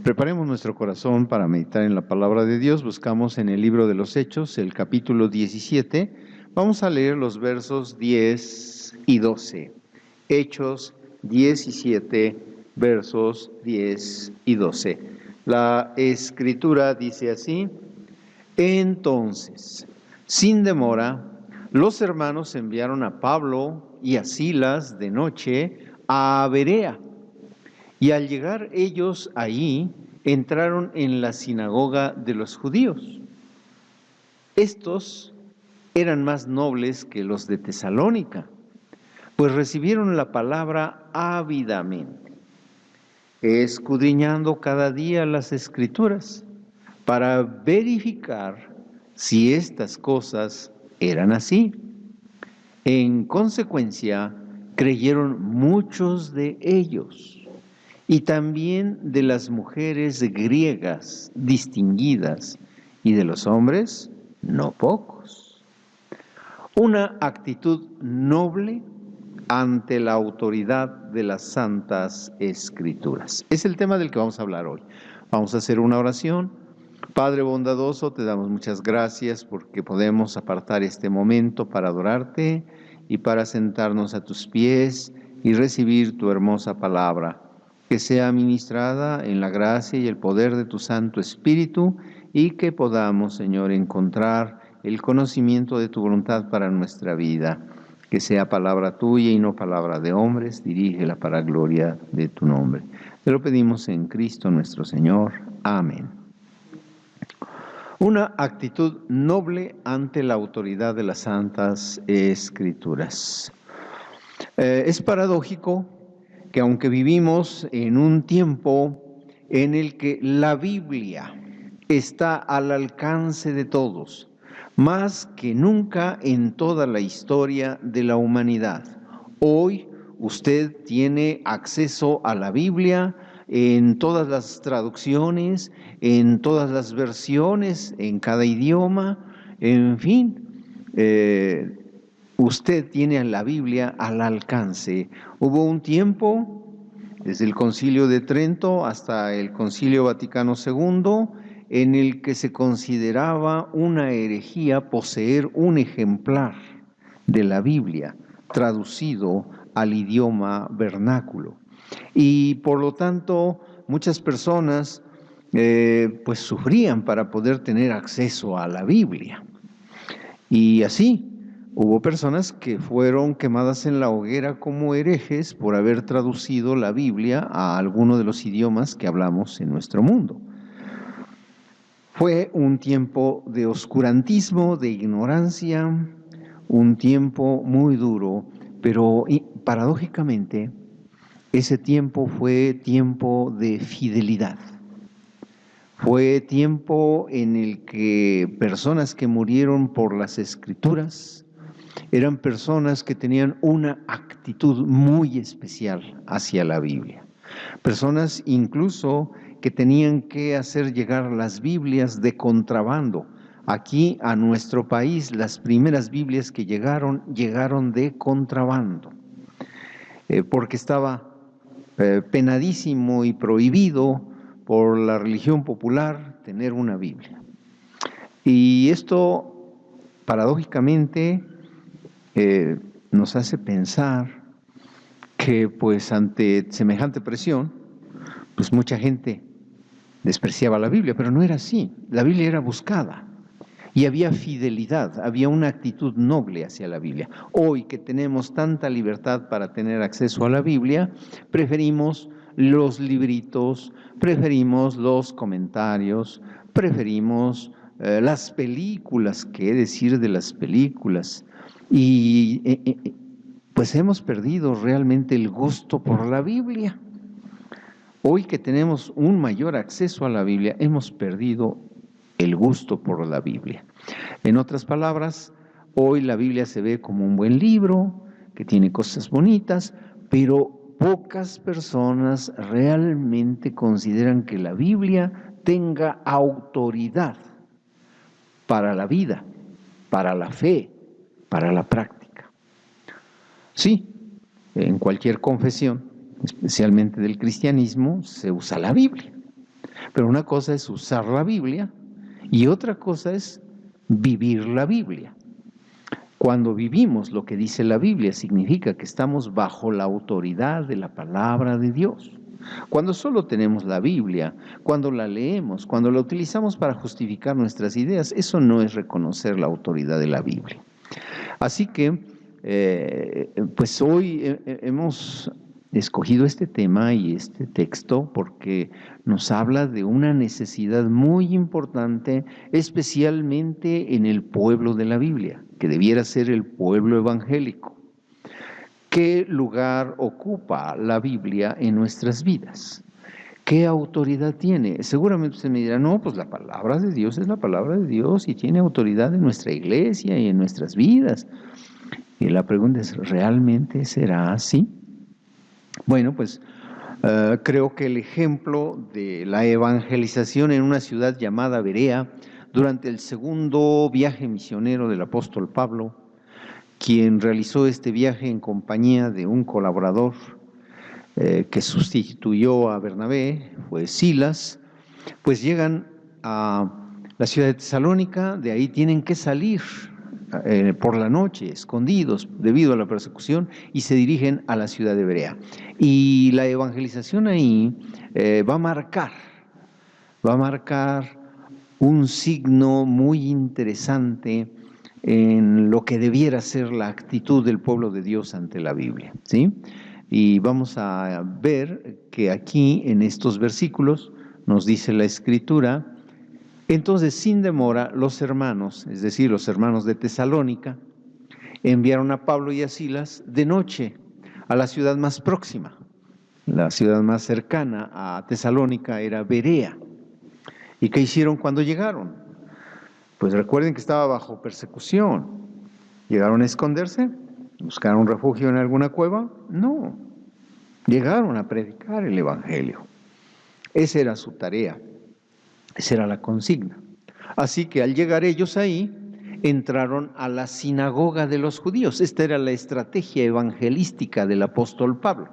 Preparemos nuestro corazón para meditar en la palabra de Dios. Buscamos en el libro de los Hechos, el capítulo 17. Vamos a leer los versos 10 y 12. Hechos 17, versos 10 y 12. La Escritura dice así: Entonces, sin demora, los hermanos enviaron a Pablo y a Silas de noche a Berea. Y al llegar ellos allí, entraron en la sinagoga de los judíos. Estos eran más nobles que los de Tesalónica, pues recibieron la palabra ávidamente, escudriñando cada día las Escrituras, para verificar si estas cosas eran así. En consecuencia, creyeron muchos de ellos, y también de las mujeres griegas distinguidas, y de los hombres no pocos. Una actitud noble ante la autoridad de las Santas Escrituras. Es el tema del que vamos a hablar hoy. Vamos a hacer una oración. Padre bondadoso, te damos muchas gracias porque podemos apartar este momento para adorarte y para sentarnos a tus pies y recibir tu hermosa palabra, que sea ministrada en la gracia y el poder de tu Santo Espíritu, y que podamos, Señor, encontrar el conocimiento de tu voluntad para nuestra vida. Que sea palabra tuya y no palabra de hombres, dirígela para gloria de tu nombre. Te lo pedimos en Cristo nuestro Señor. Amén. Una actitud noble ante la autoridad de las Santas Escrituras. Es paradójico que aunque vivimos en un tiempo en el que la Biblia está al alcance de todos, más que nunca en toda la historia de la humanidad, hoy usted tiene acceso a la Biblia en todas las traducciones, en todas las versiones, en cada idioma, en fin, usted tiene a la Biblia al alcance. Hubo un tiempo, desde el Concilio de Trento hasta el Concilio Vaticano II, en el que se consideraba una herejía poseer un ejemplar de la Biblia traducido al idioma vernáculo. Y por lo tanto, muchas personas pues sufrían para poder tener acceso a la Biblia. Y así, hubo personas que fueron quemadas en la hoguera como herejes por haber traducido la Biblia a alguno de los idiomas que hablamos en nuestro mundo. Fue un tiempo de oscurantismo, de ignorancia, un tiempo muy duro, pero paradójicamente ese tiempo fue tiempo de fidelidad. Fue tiempo en el que personas que murieron por las Escrituras eran personas que tenían una actitud muy especial hacia la Biblia. Personas incluso que tenían que hacer llegar las Biblias de contrabando. Aquí a nuestro país las primeras Biblias que llegaron de contrabando, porque estaba penadísimo y prohibido por la religión popular tener una Biblia. Y esto, paradójicamente, nos hace pensar que pues ante semejante presión, pues mucha gente despreciaba la Biblia, pero no era así. La Biblia era buscada y había fidelidad, había una actitud noble hacia la Biblia. Hoy que tenemos tanta libertad para tener acceso a la Biblia, preferimos los libritos, preferimos los comentarios, preferimos las películas, qué decir de las películas, y pues hemos perdido realmente el gusto por la Biblia. Hoy que tenemos un mayor acceso a la Biblia, hemos perdido el gusto por la Biblia. En otras palabras, hoy la Biblia se ve como un buen libro, que tiene cosas bonitas, pero pocas personas realmente consideran que la Biblia tenga autoridad para la vida, para la fe, para la práctica. Sí, en cualquier confesión, especialmente del cristianismo, se usa la Biblia. Pero una cosa es usar la Biblia y otra cosa es vivir la Biblia. Cuando vivimos lo que dice la Biblia, significa que estamos bajo la autoridad de la palabra de Dios. Cuando solo tenemos la Biblia, cuando la leemos, cuando la utilizamos para justificar nuestras ideas, eso no es reconocer la autoridad de la Biblia. Así que, pues hoy hemos escogido este tema y este texto porque nos habla de una necesidad muy importante, especialmente en el pueblo de la Biblia, que debiera ser el pueblo evangélico. ¿Qué lugar ocupa la Biblia en nuestras vidas? ¿Qué autoridad tiene? Seguramente usted me dirá, no, pues la palabra de Dios es la palabra de Dios y tiene autoridad en nuestra iglesia y en nuestras vidas. Y la pregunta es, ¿realmente será así? Bueno, pues creo que el ejemplo de la evangelización en una ciudad llamada Berea durante el segundo viaje misionero del apóstol Pablo, quien realizó este viaje en compañía de un colaborador que sustituyó a Bernabé, fue Silas, pues llegan a la ciudad de Tesalónica, de ahí tienen que salir por la noche, escondidos debido a la persecución, y se dirigen a la ciudad de Berea. Y la evangelización ahí va a marcar un signo muy interesante en lo que debiera ser la actitud del pueblo de Dios ante la Biblia, ¿sí? Y vamos a ver que aquí en estos versículos nos dice la Escritura: entonces sin demora los hermanos, es decir, los hermanos de Tesalónica, enviaron a Pablo y a Silas de noche a la ciudad más próxima. La ciudad más cercana a Tesalónica era Berea. ¿Y qué hicieron cuando llegaron? Pues recuerden que estaba bajo persecución. ¿Llegaron a esconderse? ¿Buscaron refugio en alguna cueva? No. Llegaron a predicar el Evangelio. Esa era su tarea. Esa era la consigna. Así que al llegar ellos ahí, entraron a la sinagoga de los judíos. Esta era la estrategia evangelística del apóstol Pablo.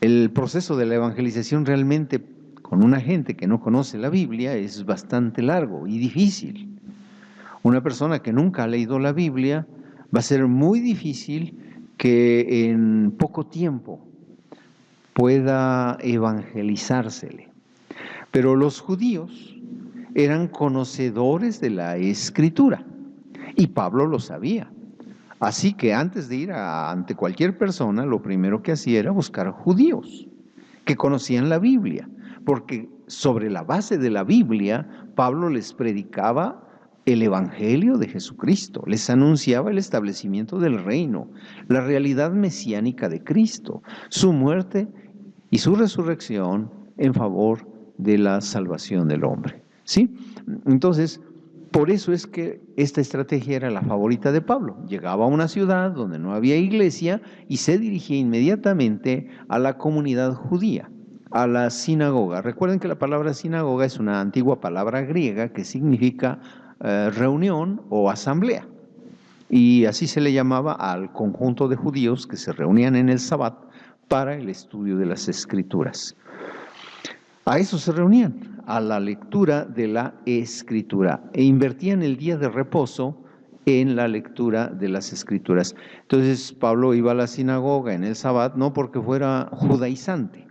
El proceso de la evangelización realmente con una gente que no conoce la Biblia es bastante largo y difícil. Una persona que nunca ha leído la Biblia va a ser muy difícil que en poco tiempo pueda evangelizársele. Pero los judíos eran conocedores de la Escritura y Pablo lo sabía. Así que antes de ir ante cualquier persona, lo primero que hacía era buscar judíos que conocían la Biblia, porque sobre la base de la Biblia, Pablo les predicaba el Evangelio de Jesucristo, les anunciaba el establecimiento del reino, la realidad mesiánica de Cristo, su muerte y su resurrección en favor de la salvación del hombre. ¿Sí? Entonces, por eso es que esta estrategia era la favorita de Pablo. Llegaba a una ciudad donde no había iglesia y se dirigía inmediatamente a la comunidad judía, a la sinagoga. Recuerden que la palabra sinagoga es una antigua palabra griega que significa reunión o asamblea. Y así se le llamaba al conjunto de judíos que se reunían en el Sabbat para el estudio de las Escrituras. A eso se reunían, a la lectura de la Escritura, e invertían el día de reposo en la lectura de las Escrituras. Entonces Pablo iba a la sinagoga en el Sabbat no porque fuera judaizante,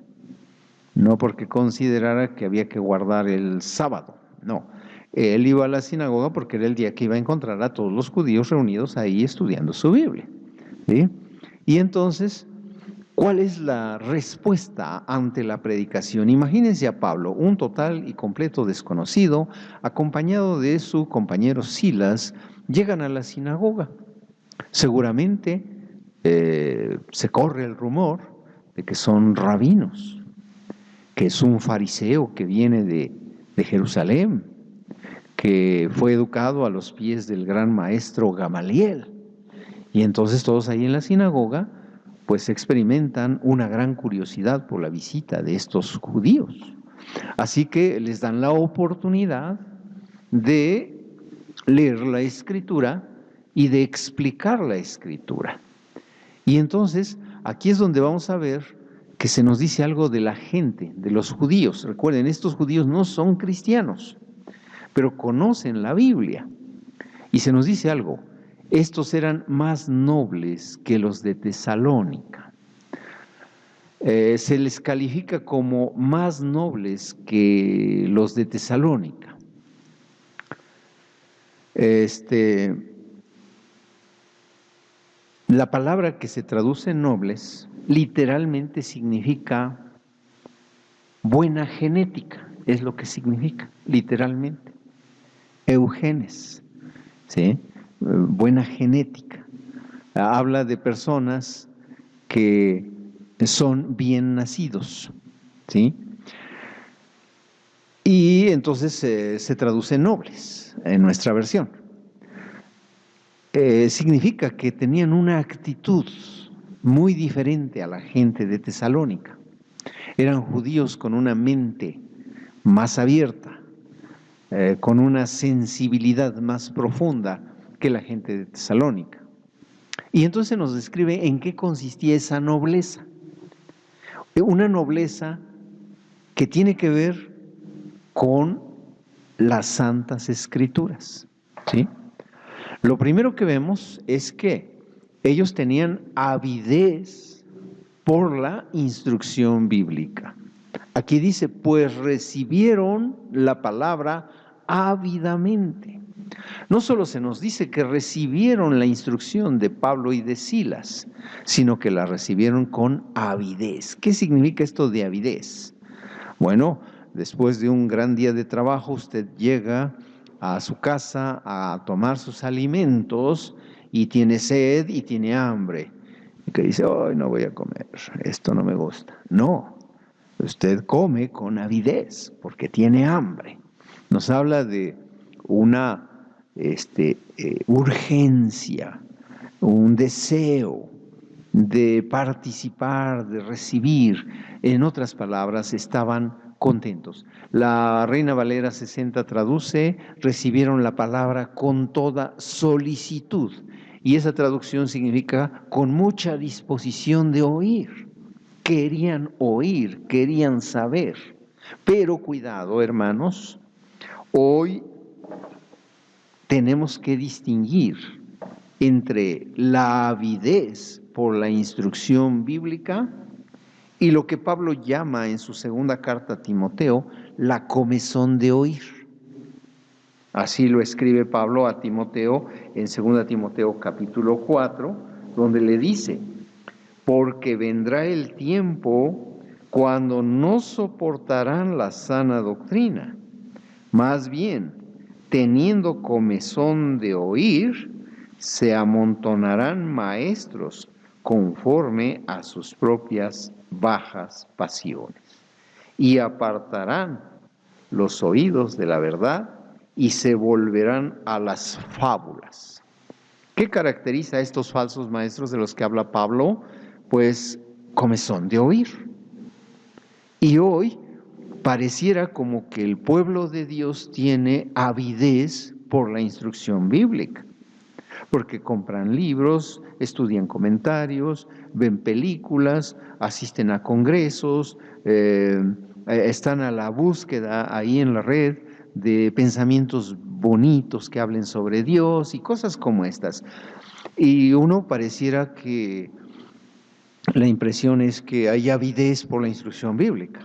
no porque considerara que había que guardar el sábado, no. Él iba a la sinagoga porque era el día que iba a encontrar a todos los judíos reunidos ahí estudiando su Biblia, ¿sí? Y entonces, ¿cuál es la respuesta ante la predicación? Imagínense a Pablo, un total y completo desconocido, acompañado de su compañero Silas, llegan a la sinagoga. Seguramente se corre el rumor de que son rabinos, que es un fariseo que viene de Jerusalén, que fue educado a los pies del gran maestro Gamaliel. Y entonces todos ahí en la sinagoga pues experimentan una gran curiosidad por la visita de estos judíos. Así que les dan la oportunidad de leer la Escritura y de explicar la Escritura. Y entonces aquí es donde vamos a ver que se nos dice algo de la gente, de los judíos. Recuerden, estos judíos no son cristianos, pero conocen la Biblia. Y se nos dice algo, estos eran más nobles que los de Tesalónica. Se les califica como más nobles que los de Tesalónica. La palabra que se traduce en nobles literalmente significa buena genética, es lo que significa, literalmente. Eugenes, ¿sí? Buena genética. Habla de personas que son bien nacidos, ¿sí? Y entonces se traduce nobles en nuestra versión. Significa que tenían una actitud muy diferente a la gente de Tesalónica. Eran judíos con una mente más abierta, con una sensibilidad más profunda que la gente de Tesalónica. Y entonces nos describe en qué consistía esa nobleza. Una nobleza que tiene que ver con las Santas Escrituras, ¿sí? Lo primero que vemos es que ellos tenían avidez por la instrucción bíblica. Aquí dice, pues recibieron la palabra ávidamente. No solo se nos dice que recibieron la instrucción de Pablo y de Silas, sino que la recibieron con avidez. ¿Qué significa esto de avidez? Bueno, después de un gran día de trabajo, usted llega a su casa a tomar sus alimentos y tiene sed y tiene hambre. Y que dice, hoy no voy a comer, esto no me gusta. No, usted come con avidez porque tiene hambre. Nos habla de una urgencia, un deseo de participar, de recibir. En otras palabras, estaban contentos. La Reina Valera 60 traduce, recibieron la palabra con toda solicitud. Y esa traducción significa con mucha disposición de oír. Querían oír, querían saber. Pero cuidado, hermanos, hoy tenemos que distinguir entre la avidez por la instrucción bíblica y lo que Pablo llama en su segunda carta a Timoteo, la comezón de oír. Así lo escribe Pablo a Timoteo en 2 Timoteo capítulo 4, donde le dice, porque vendrá el tiempo cuando no soportarán la sana doctrina, más bien, teniendo comezón de oír, se amontonarán maestros conforme a sus propias bajas pasiones, y apartarán los oídos de la verdad y se volverán a las fábulas. ¿Qué caracteriza a estos falsos maestros de los que habla Pablo? Pues comezón de oír. Y hoy pareciera como que el pueblo de Dios tiene avidez por la instrucción bíblica, porque compran libros, estudian comentarios, ven películas, asisten a congresos, están a la búsqueda ahí en la red de pensamientos bonitos que hablen sobre Dios y cosas como estas. Y uno pareciera que la impresión es que hay avidez por la instrucción bíblica.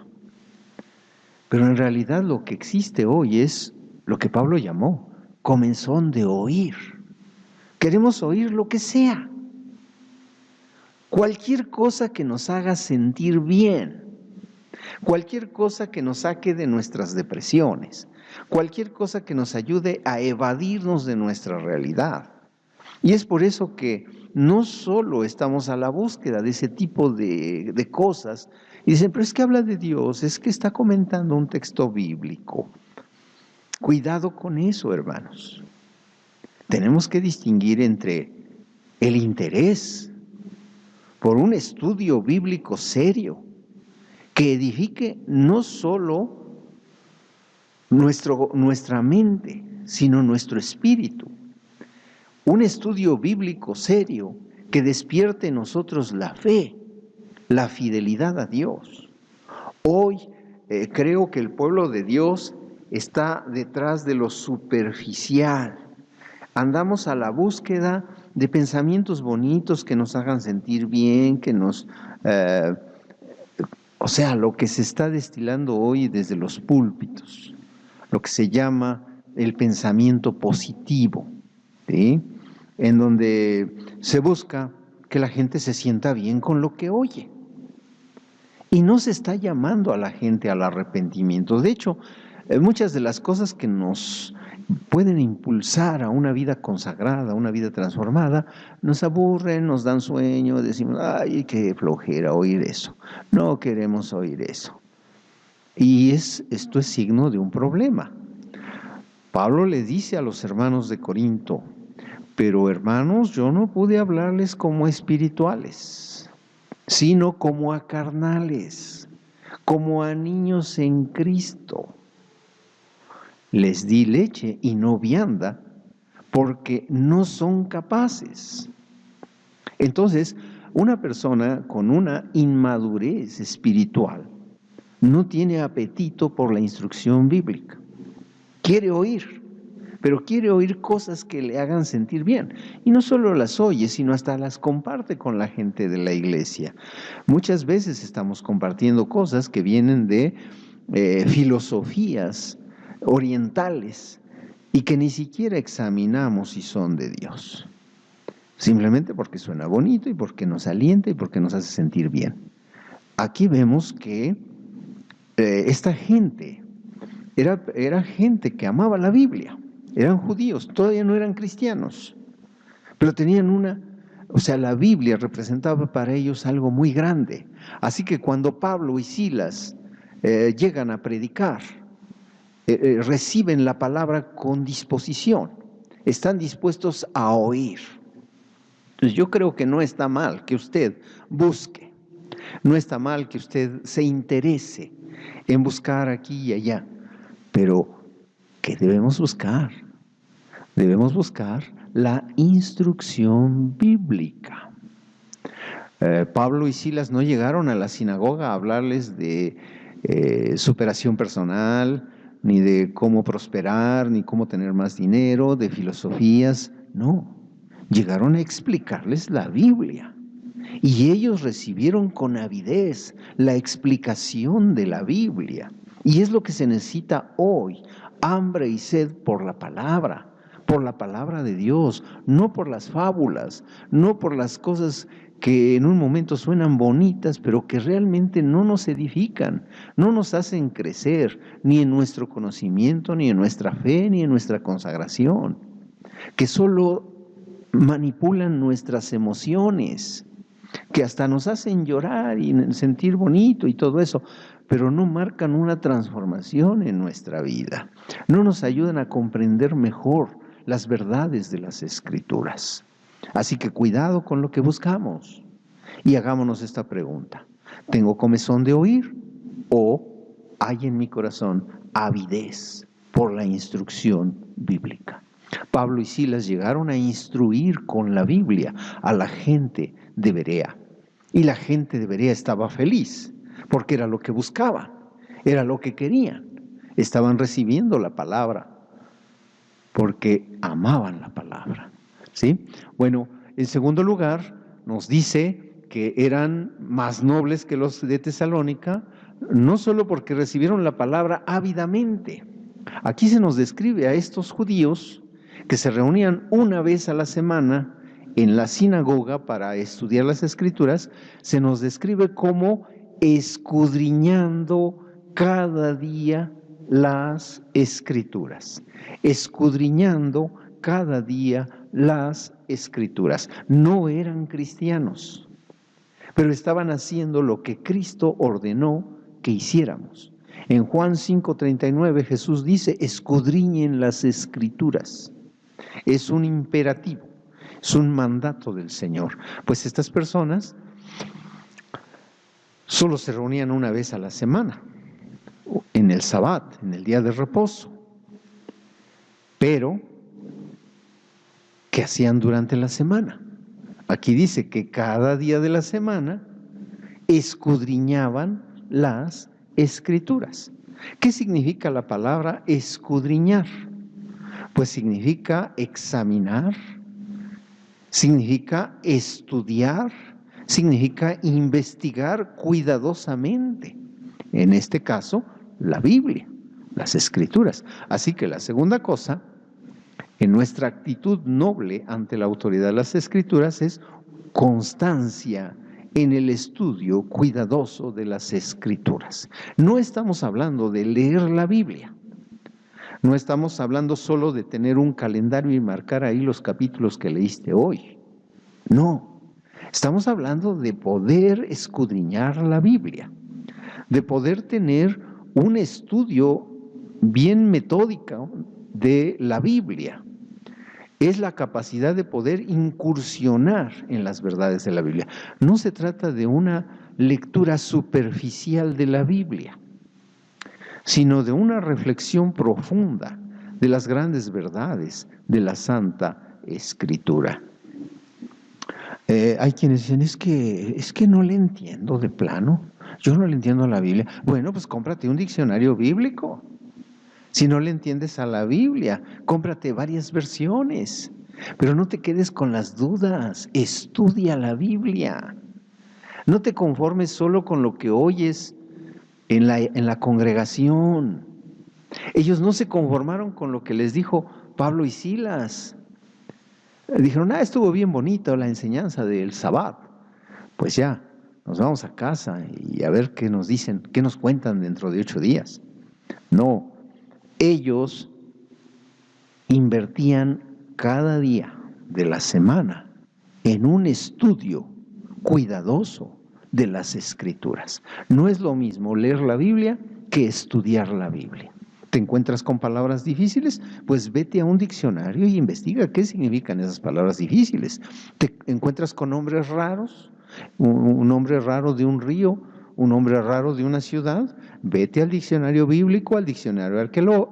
Pero en realidad lo que existe hoy es lo que Pablo llamó comezón de oír. Queremos oír lo que sea. Cualquier cosa que nos haga sentir bien. Cualquier cosa que nos saque de nuestras depresiones. Cualquier cosa que nos ayude a evadirnos de nuestra realidad. Y es por eso que no solo estamos a la búsqueda de ese tipo de cosas, y dicen, pero es que habla de Dios, es que está comentando un texto bíblico. Cuidado con eso, hermanos. Tenemos que distinguir entre el interés por un estudio bíblico serio, que edifique no solo nuestra mente, sino nuestro espíritu. Un estudio bíblico serio que despierte en nosotros la fe, la fidelidad a Dios. Hoy creo que el pueblo de Dios está detrás de lo superficial. Andamos a la búsqueda de pensamientos bonitos que nos hagan sentir bien, que nos... o sea, lo que se está destilando hoy desde los púlpitos, lo que se llama el pensamiento positivo, ¿sí? En donde se busca que la gente se sienta bien con lo que oye. Y no se está llamando a la gente al arrepentimiento. De hecho, muchas de las cosas que nos pueden impulsar a una vida consagrada, a una vida transformada, nos aburren, nos dan sueño, decimos, ay, qué flojera oír eso. No queremos oír eso. Y esto es signo de un problema. Pablo le dice a los hermanos de Corinto, pero hermanos, yo no pude hablarles como espirituales, sino como a carnales, como a niños en Cristo. Les di leche y no vianda, porque no son capaces. Entonces, una persona con una inmadurez espiritual no tiene apetito por la instrucción bíblica. Quiere oír, pero quiere oír cosas que le hagan sentir bien. Y no solo las oye, sino hasta las comparte con la gente de la iglesia. Muchas veces estamos compartiendo cosas que vienen de filosofías orientales y que ni siquiera examinamos si son de Dios. Simplemente porque suena bonito y porque nos alienta y porque nos hace sentir bien. Aquí vemos que esta gente era gente que amaba la Biblia, eran judíos, todavía no eran cristianos, pero tenían la Biblia representaba para ellos algo muy grande. Así que cuando Pablo y Silas llegan a predicar, reciben la palabra con disposición, están dispuestos a oír. Entonces yo creo que no está mal que usted busque, no está mal que usted se interese en buscar aquí y allá, pero ¿qué debemos buscar? Debemos buscar la instrucción bíblica. Pablo y Silas no llegaron a la sinagoga a hablarles de superación personal, ni de cómo prosperar, ni cómo tener más dinero, de filosofías, no. Llegaron a explicarles la Biblia. Y ellos recibieron con avidez la explicación de la Biblia. Y es lo que se necesita hoy, hambre y sed por la palabra de Dios, no por las fábulas, no por las cosas que en un momento suenan bonitas, pero que realmente no nos edifican, no nos hacen crecer, ni en nuestro conocimiento, ni en nuestra fe, ni en nuestra consagración, que solo manipulan nuestras emociones, que hasta nos hacen llorar y sentir bonito y todo eso, pero no marcan una transformación en nuestra vida, no nos ayudan a comprender mejor las verdades de las Escrituras. Así que cuidado con lo que buscamos y hagámonos esta pregunta: ¿tengo comezón de oír o hay en mi corazón avidez por la instrucción bíblica? Pablo y Silas llegaron a instruir con la Biblia a la gente de Berea. Y la gente de Berea estaba feliz, porque era lo que buscaban, era lo que querían. Estaban recibiendo la palabra, porque amaban la palabra. ¿Sí? Bueno, en segundo lugar, nos dice que eran más nobles que los de Tesalónica, no solo porque recibieron la palabra ávidamente. Aquí se nos describe a estos judíos que se reunían una vez a la semana en la sinagoga para estudiar las Escrituras, se nos describe como escudriñando cada día las Escrituras, escudriñando cada día las Escrituras. No eran cristianos, pero estaban haciendo lo que Cristo ordenó que hiciéramos. En Juan 5:39 Jesús dice: escudriñen las Escrituras. Es un imperativo, es un mandato del Señor. Pues estas personas solo se reunían una vez a la semana, en el Sabbat, en el día de reposo. Pero, ¿qué hacían durante la semana? Aquí dice que cada día de la semana escudriñaban las Escrituras. ¿Qué significa la palabra escudriñar? Pues significa examinar, significa estudiar, significa investigar cuidadosamente. En este caso, la Biblia, las Escrituras. Así que la segunda cosa, en nuestra actitud noble ante la autoridad de las Escrituras, es constancia en el estudio cuidadoso de las Escrituras. No estamos hablando de leer la Biblia. No estamos hablando solo de tener un calendario y marcar ahí los capítulos que leíste hoy. No, estamos hablando de poder escudriñar la Biblia, de poder tener un estudio bien metódico de la Biblia. Es la capacidad de poder incursionar en las verdades de la Biblia. No se trata de una lectura superficial de la Biblia, sino de una reflexión profunda de las grandes verdades de la Santa Escritura. Hay quienes dicen, es que no le entiendo de plano, yo no le entiendo a la Biblia. Bueno, pues cómprate un diccionario bíblico. Si no le entiendes a la Biblia, cómprate varias versiones, pero no te quedes con las dudas, estudia la Biblia. No te conformes solo con lo que oyes en la congregación. Ellos no se conformaron con lo que les dijo Pablo y Silas. Dijeron, estuvo bien bonito la enseñanza del Sabbat. Pues ya, nos vamos a casa y a ver qué nos dicen, qué nos cuentan dentro de 8 días. No, ellos invertían cada día de la semana en un estudio cuidadoso de las Escrituras. No es lo mismo leer la Biblia que estudiar la Biblia. ¿Te encuentras con palabras difíciles? Pues vete a un diccionario y investiga qué significan esas palabras difíciles. ¿Te encuentras con nombres raros? Un nombre raro de un río, un nombre raro de una ciudad. Vete al diccionario bíblico, al diccionario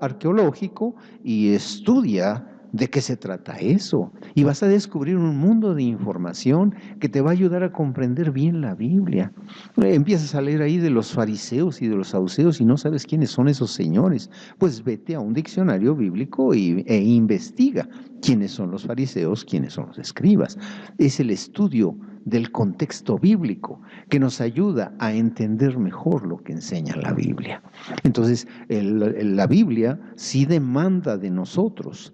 arqueológico y estudia de qué se trata eso. Y vas a descubrir un mundo de información que te va a ayudar a comprender bien la Biblia. Empiezas a leer ahí de los fariseos y de los saduceos y no sabes quiénes son esos señores. Pues vete a un diccionario bíblico e investiga quiénes son los fariseos, quiénes son los escribas. Es el estudio del contexto bíblico que nos ayuda a entender mejor lo que enseña la Biblia. Entonces, la Biblia sí demanda de nosotros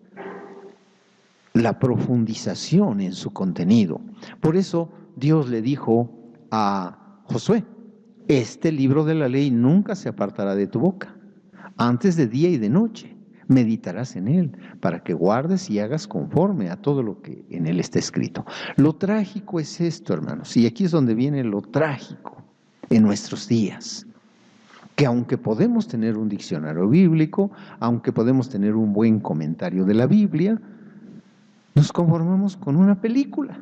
la profundización en su contenido. Por eso Dios le dijo a Josué, este libro de la ley nunca se apartará de tu boca, antes de día y de noche meditarás en él, para que guardes y hagas conforme a todo lo que en él está escrito. Lo trágico es esto, hermanos, y aquí es donde viene lo trágico en nuestros días, que aunque podemos tener un diccionario bíblico, aunque podemos tener un buen comentario de la Biblia, nos conformamos con una película,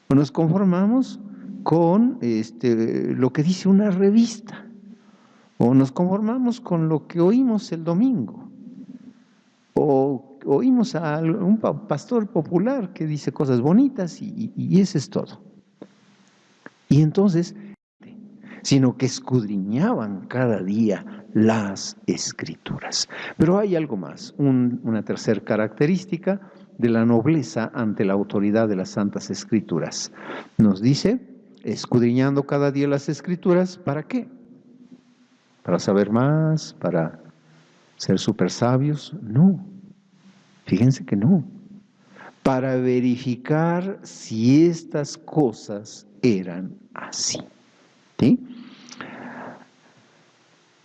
o nos conformamos con lo que dice una revista, o nos conformamos con lo que oímos el domingo, o oímos a un pastor popular que dice cosas bonitas y eso es todo. Y entonces, sino que escudriñaban cada día las Escrituras. Pero hay algo más, una tercera característica de la nobleza ante la autoridad de las Santas Escrituras. Nos dice, escudriñando cada día las Escrituras, ¿para qué? ¿Para saber más? ¿Para ser súper sabios? No, fíjense que no. Para verificar si estas cosas eran así. ¿Sí?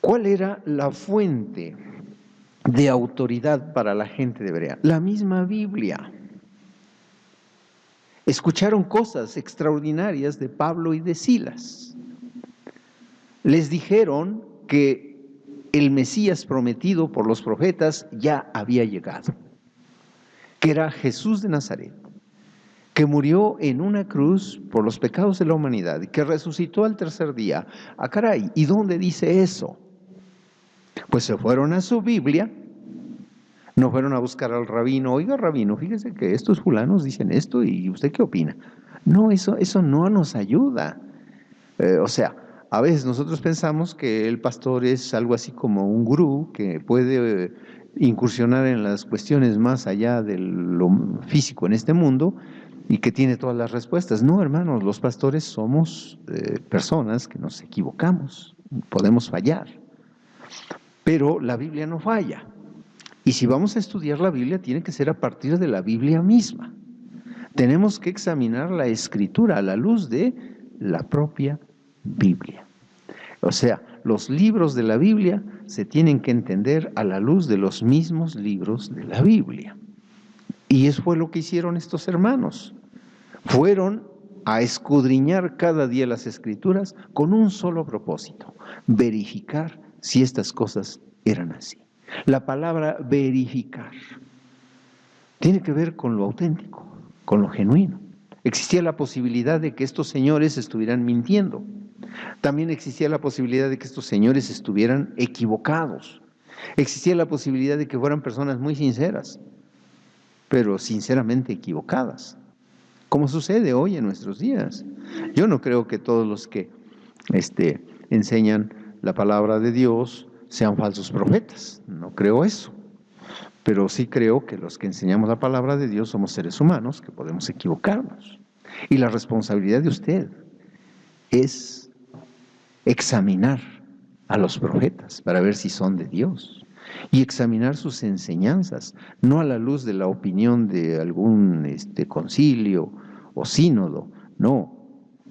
¿Cuál era la fuente de autoridad para la gente de Berea? La misma Biblia. Escucharon cosas extraordinarias de Pablo y de Silas. Les dijeron que el Mesías prometido por los profetas ya había llegado, que era Jesús de Nazaret, que murió en una cruz por los pecados de la humanidad y que resucitó al tercer día. Ah, caray, ¿y dónde dice eso? Pues se fueron a su Biblia, no fueron a buscar al rabino, oiga rabino, fíjese que estos fulanos dicen esto y ¿usted qué opina? No, eso no nos ayuda. O sea, a veces nosotros pensamos que el pastor es algo así como un gurú que puede incursionar en las cuestiones más allá de lo físico en este mundo y que tiene todas las respuestas. No, hermanos, los pastores somos personas que nos equivocamos, podemos fallar, pero la Biblia no falla. Y si vamos a estudiar la Biblia, tiene que ser a partir de la Biblia misma. Tenemos que examinar la Escritura a la luz de la propia Biblia. O sea, los libros de la Biblia se tienen que entender a la luz de los mismos libros de la Biblia. Y eso fue lo que hicieron estos hermanos. Fueron a escudriñar cada día las Escrituras con un solo propósito: verificar si estas cosas eran así. La palabra verificar tiene que ver con lo auténtico, con lo genuino. Existía la posibilidad de que estos señores estuvieran mintiendo. También existía la posibilidad de que estos señores estuvieran equivocados. Existía la posibilidad de que fueran personas muy sinceras, pero sinceramente equivocadas, como sucede hoy en nuestros días. Yo no creo que todos los que enseñan la palabra de Dios sean falsos profetas, no creo eso. Pero sí creo que los que enseñamos la palabra de Dios somos seres humanos que podemos equivocarnos. Y la responsabilidad de usted es examinar a los profetas para ver si son de Dios y examinar sus enseñanzas, no a la luz de la opinión de algún concilio o sínodo, no.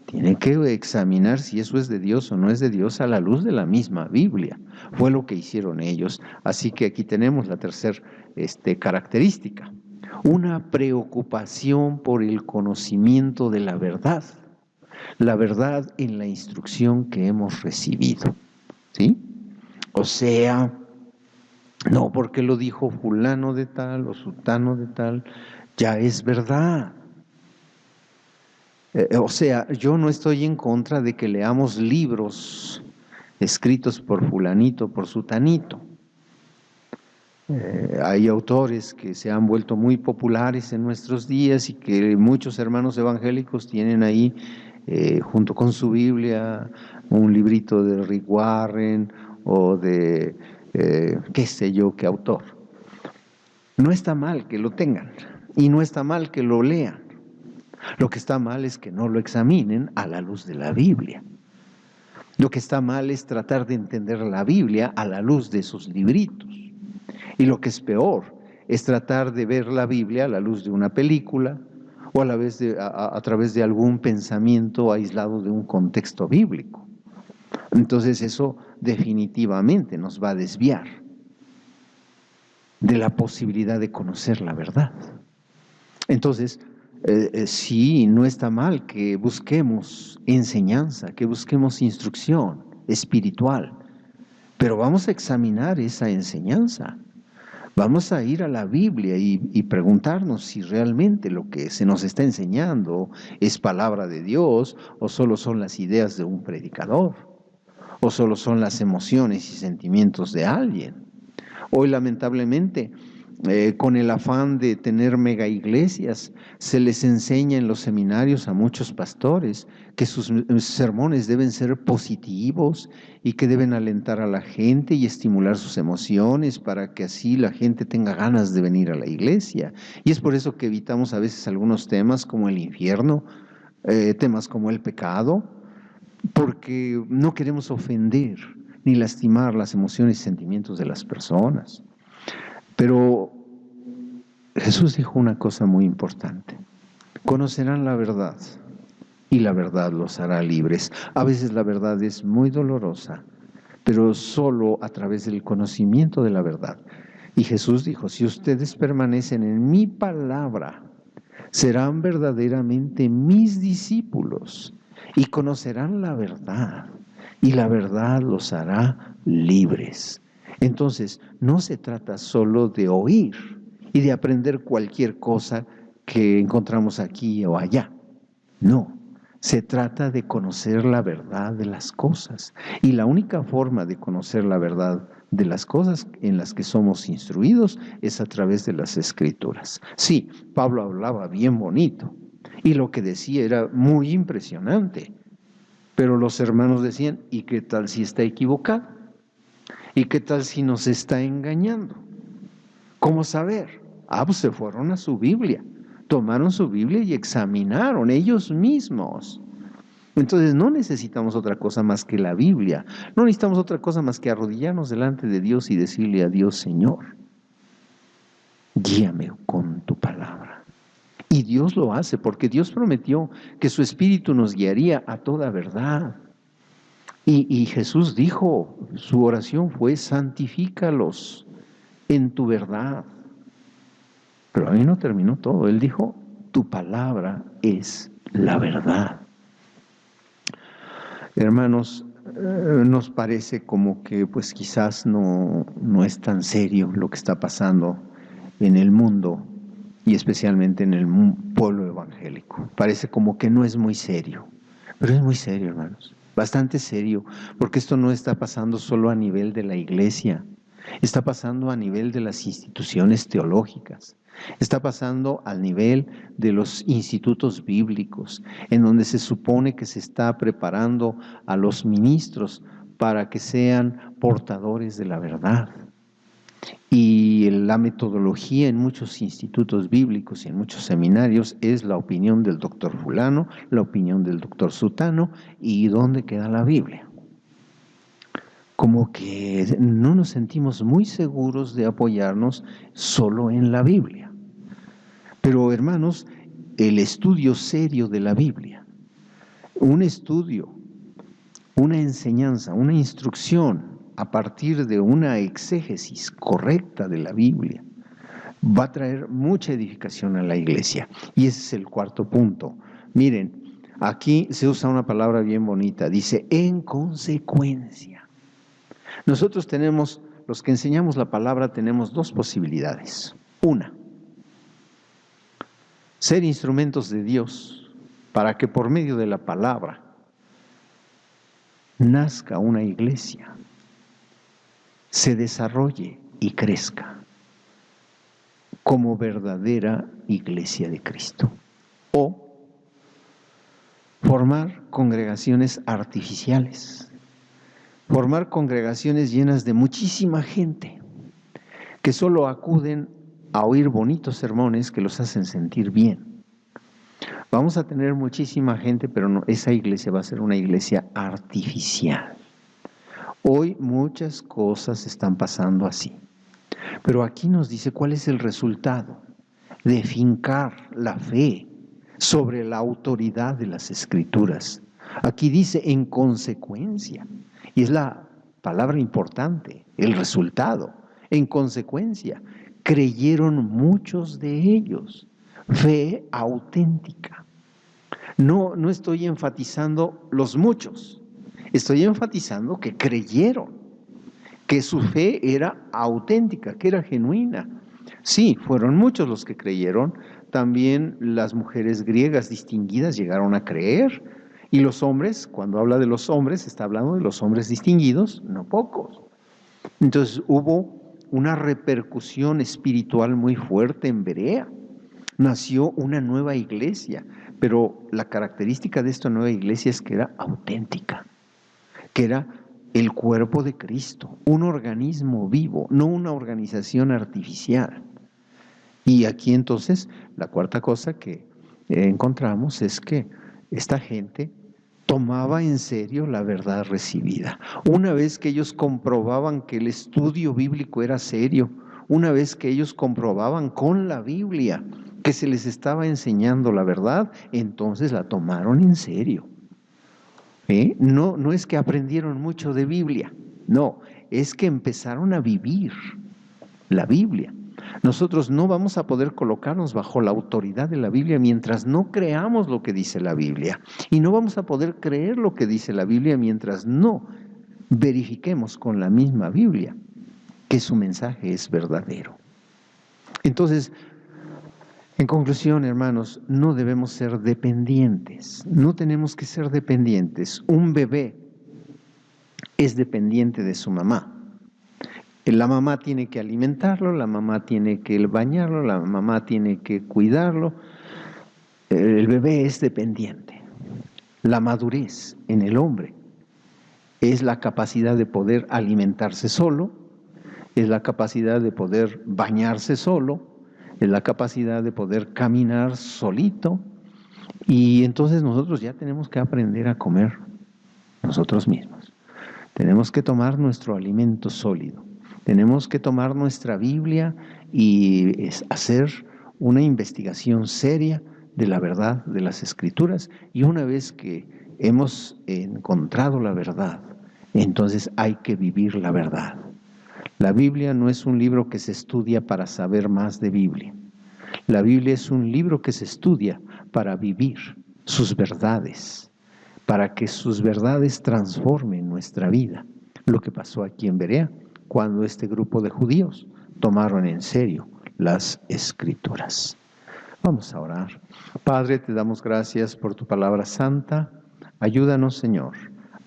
Tiene que examinar si eso es de Dios o no es de Dios a la luz de la misma Biblia. Fue lo que hicieron ellos. Así que aquí tenemos la tercera característica: una preocupación por el conocimiento de la verdad en la instrucción que hemos recibido. ¿Sí? O sea, no porque lo dijo fulano de tal o sutano de tal, ya es verdad. O sea, yo no estoy en contra de que leamos libros escritos por fulanito, por sutanito. Hay autores que se han vuelto muy populares en nuestros días y que muchos hermanos evangélicos tienen ahí, junto con su Biblia, un librito de Rick Warren o de qué sé yo qué autor. No está mal que lo tengan y no está mal que lo lean. Lo que está mal es que no lo examinen a la luz de la Biblia. Lo que está mal es tratar de entender la Biblia a la luz de esos libritos. Y lo que es peor es tratar de ver la Biblia a la luz de una película o a través de algún pensamiento aislado de un contexto bíblico. Entonces eso definitivamente nos va a desviar de la posibilidad de conocer la verdad. Entonces, sí, no está mal que busquemos enseñanza, que busquemos instrucción espiritual, pero vamos a examinar esa enseñanza. Vamos a ir a la Biblia y preguntarnos si realmente lo que se nos está enseñando es palabra de Dios o solo son las ideas de un predicador o solo son las emociones y sentimientos de alguien. Hoy, lamentablemente, con el afán de tener mega iglesias, se les enseña en los seminarios a muchos pastores que sus sermones deben ser positivos y que deben alentar a la gente y estimular sus emociones para que así la gente tenga ganas de venir a la iglesia. Y es por eso que evitamos a veces algunos temas como el infierno, temas como el pecado, porque no queremos ofender ni lastimar las emociones y sentimientos de las personas. Pero Jesús dijo una cosa muy importante: conocerán la verdad y la verdad los hará libres. A veces la verdad es muy dolorosa, pero solo a través del conocimiento de la verdad. Y Jesús dijo: si ustedes permanecen en mi palabra, serán verdaderamente mis discípulos y conocerán la verdad, y la verdad los hará libres. Entonces, no se trata solo de oír y de aprender cualquier cosa que encontramos aquí o allá. No, se trata de conocer la verdad de las cosas. Y la única forma de conocer la verdad de las cosas en las que somos instruidos es a través de las Escrituras. Sí, Pablo hablaba bien bonito y lo que decía era muy impresionante. Pero los hermanos decían, ¿y qué tal si está equivocado? ¿Y qué tal si nos está engañando? ¿Cómo saber? Pues se fueron a su Biblia, tomaron su Biblia y examinaron ellos mismos. Entonces no necesitamos otra cosa más que la Biblia, no necesitamos otra cosa más que arrodillarnos delante de Dios y decirle a Dios, Señor, guíame con tu palabra. Y Dios lo hace porque Dios prometió que su Espíritu nos guiaría a toda verdad. Y Jesús dijo, su oración fue, santifícalos en tu verdad. Pero ahí no terminó todo, Él dijo, tu palabra es la verdad. Hermanos, nos parece como que pues quizás no es tan serio lo que está pasando en el mundo y especialmente en el pueblo evangélico. Parece como que no es muy serio, pero es muy serio, hermanos, bastante serio, porque esto no está pasando solo a nivel de la iglesia, está pasando a nivel de las instituciones teológicas. Está pasando al nivel de los institutos bíblicos, en donde se supone que se está preparando a los ministros para que sean portadores de la verdad. Y la metodología en muchos institutos bíblicos y en muchos seminarios es la opinión del doctor fulano, la opinión del doctor sutano, y ¿dónde queda la Biblia? Como que no nos sentimos muy seguros de apoyarnos solo en la Biblia. Pero hermanos, el estudio serio de la Biblia, un estudio, una enseñanza, una instrucción a partir de una exégesis correcta de la Biblia, va a traer mucha edificación a la iglesia. Y ese es el cuarto punto. Miren, aquí se usa una palabra bien bonita, dice, en consecuencia. Nosotros tenemos, los que enseñamos la palabra, tenemos dos posibilidades. Una, ser instrumentos de Dios para que por medio de la palabra nazca una iglesia, se desarrolle y crezca como verdadera iglesia de Cristo. O formar congregaciones artificiales, formar congregaciones llenas de muchísima gente que solo acuden a oír bonitos sermones que los hacen sentir bien. Vamos a tener muchísima gente, pero no, esa iglesia va a ser una iglesia artificial. Hoy muchas cosas están pasando así, pero aquí nos dice cuál es el resultado de fincar la fe sobre la autoridad de las Escrituras. Aquí dice en consecuencia, y es la palabra importante, el resultado. En consecuencia, creyeron muchos de ellos. Fe auténtica. No estoy enfatizando los muchos, estoy enfatizando que creyeron, que su fe era auténtica, que era genuina. Sí, fueron muchos los que creyeron, también las mujeres griegas distinguidas llegaron a creer, y los hombres, cuando habla de los hombres, está hablando de los hombres distinguidos, no pocos. Entonces hubo una repercusión espiritual muy fuerte en Berea. Nació una nueva iglesia, pero la característica de esta nueva iglesia es que era auténtica, que era el cuerpo de Cristo, un organismo vivo, no una organización artificial. Y aquí entonces la cuarta cosa que encontramos es que esta gente tomaba en serio la verdad recibida. Una vez que ellos comprobaban que el estudio bíblico era serio, una vez que ellos comprobaban con la Biblia que se les estaba enseñando la verdad, entonces la tomaron en serio. No es que aprendieron mucho de Biblia, no, es que empezaron a vivir la Biblia. Nosotros no vamos a poder colocarnos bajo la autoridad de la Biblia mientras no creamos lo que dice la Biblia. Y no vamos a poder creer lo que dice la Biblia mientras no verifiquemos con la misma Biblia que su mensaje es verdadero. Entonces, en conclusión, hermanos, no debemos ser dependientes, no tenemos que ser dependientes. Un bebé es dependiente de su mamá. La mamá tiene que alimentarlo, la mamá tiene que bañarlo, la mamá tiene que cuidarlo. El bebé es dependiente. La madurez en el hombre es la capacidad de poder alimentarse solo, es la capacidad de poder bañarse solo, es la capacidad de poder caminar solito. Y entonces nosotros ya tenemos que aprender a comer nosotros mismos. Tenemos que tomar nuestro alimento sólido. Tenemos que tomar nuestra Biblia y hacer una investigación seria de la verdad de las Escrituras. Y una vez que hemos encontrado la verdad, entonces hay que vivir la verdad. La Biblia no es un libro que se estudia para saber más de Biblia. La Biblia es un libro que se estudia para vivir sus verdades, para que sus verdades transformen nuestra vida. Lo que pasó aquí en Berea, cuando este grupo de judíos tomaron en serio las Escrituras. Vamos a orar. Padre, te damos gracias por tu palabra santa. Ayúdanos, Señor,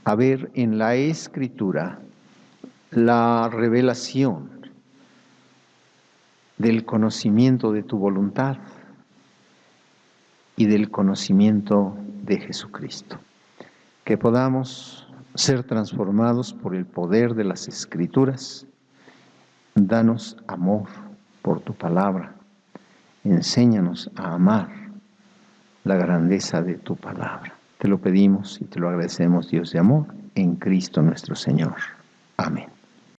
a ver en la Escritura la revelación del conocimiento de tu voluntad y del conocimiento de Jesucristo. Que podamos ser transformados por el poder de las Escrituras. Danos amor por tu palabra. Enséñanos a amar la grandeza de tu palabra. Te lo pedimos y te lo agradecemos, Dios de amor, en Cristo nuestro Señor. Amén.